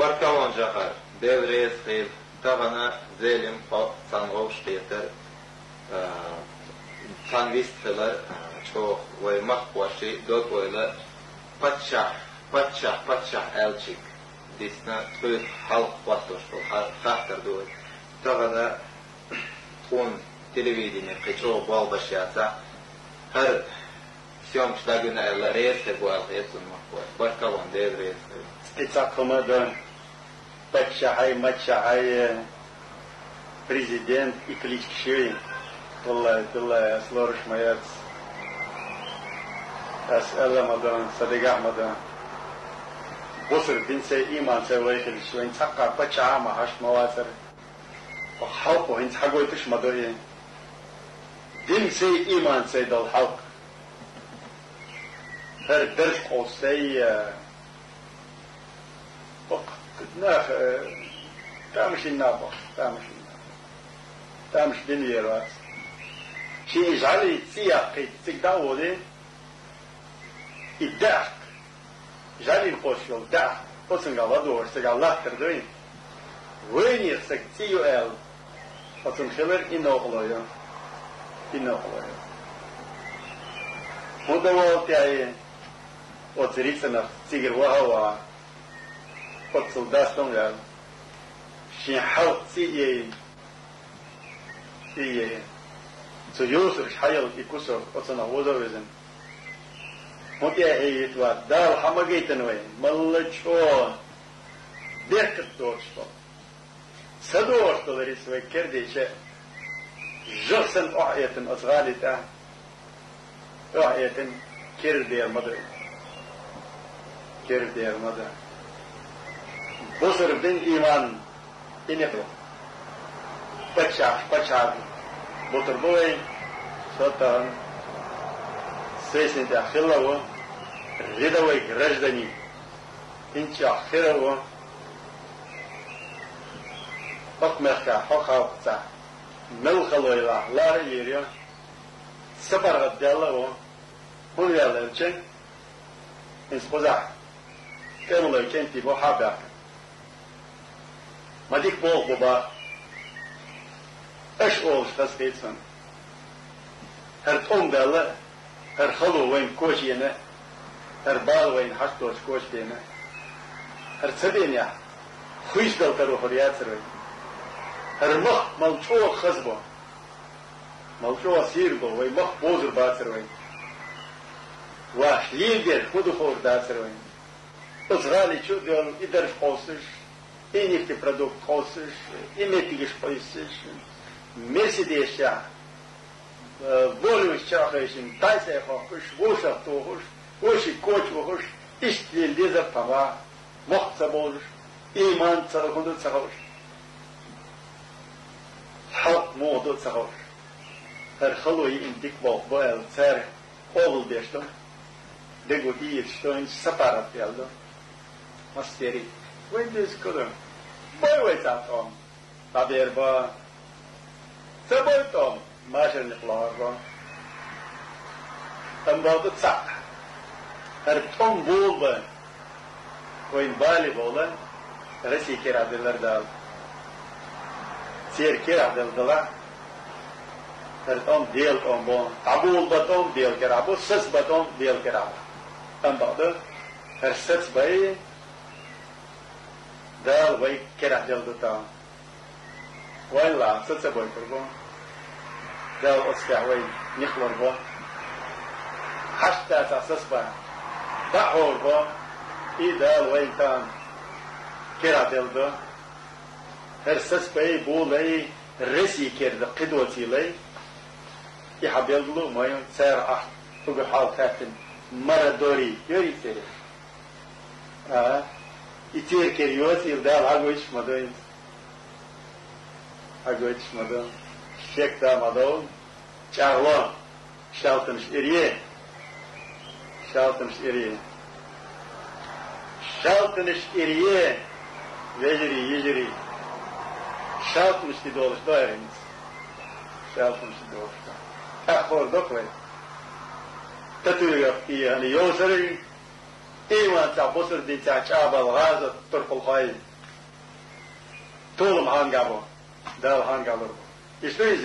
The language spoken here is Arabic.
بركون جخر ديل خير تغنى زيلم صنغو شتيتر تنويست فلر شوخ ومخوشي دوت ولا باتشح ألشيك ديسنا تخيط حلق واتوش خاطر دول تغنى تكون تلفزيون قيشو بالبشياتا هر سيوم شتاقنا إلا ريس تبوا الغيط المخوش بركون ديل ريس Спецакома да матчахай президент и клички والله أسلورش مايات أسأل مدان صديق مدان بصر دين سي إيمان سي ويخل شوين تحقا بچا ما هاش مواسر وحلقو هين تحقوي تش مدوين دين سي إيمان سي دل حلق هر درس قوسي ناخ تامش النابخ تامش دنيا راس شيء يجعل سياقي تقدعوا دي الدعك جعل القوشيو الدعك قصن قال دور سقال الله تردوين وين يرسك تيو ال قصن خبر إنه غلايا مدوال تاعي وتريسنا تيجر وهوا قصل داستون قال شين حوت سيئين سيوسر حيل يكسر قصنا وذا وزن متى هيتوا دار حمقيتن وين ملشون ديرك دوشتو سدور تدريس وكرديش جرسن أحية أصغالتا أحية كردير مدر بصر بن إيمان إنفو بچار بطر بوي سلطان سيسن داخله غدوي رجدني انت اخره حكمك حقا ملخلو لا يريا سفر غدالله هو يالچن اسبوزا كانوا كنتي بو حابك ما ديك بوبا اش اولش تسقيتسن هر طوم داله هر خلو وين كوشينا هر بال وين حشتوش كوش دينا هر تسدينيا خويش دل ترو خريات سروي هر مخ ملچو خزبو ملچو سيربو وين مخ بوزر بات سروي واش ليدر خودو خور دات سروي ازغالي چو دل ادرش قوسش إنك تبرودوك قوسش إنك تيجي قوسش مرسيدس يا بولوش شاخيشين تايسي خوش ووشا توهوش ووشي كوش ووش إشتلي ليزر طبعا مخصبوش إيمان تسرخوندو تسخوش حق موضو تسخوش هر خلوي انتك بوال تسار قول ديشتو دقو إيرشتوين سفارت يالدو مستيري وين ديس كدم بوي تاتهم تابير با سبويتهم ماشر نقلار با تنبادو تساق هر تون بول با وين بالي بولا رسي كير عبدالله دال سير كير عبدالله هر تون ديل تون بون عبول باتون ديل كير عبو سس باتون ديل كير عبو تنبادو هر سس باي دال وي كير عبدالله تان وين لا سس باي كربو دال أسكع وين نخلر بو حتى تأسس با دعور بو دال وين تان كير عبدالله هر سس باي بو لي رسي كير قدوتي لي يحبيلدلو مايون سير أحد فوق حال كاتن مرة دوري يوري سير يتير كريوتي يردال عقوش مدوين شكتا مدون شاغلون شالتنش إريه يجري شالتنش تدولش دايرينز أخبر دوكوي تتويق يعني يوسري إيمان تاع بصر دي تاع شعب الغازة طرق الخاي Толым хангабо, дал хангалор. И что из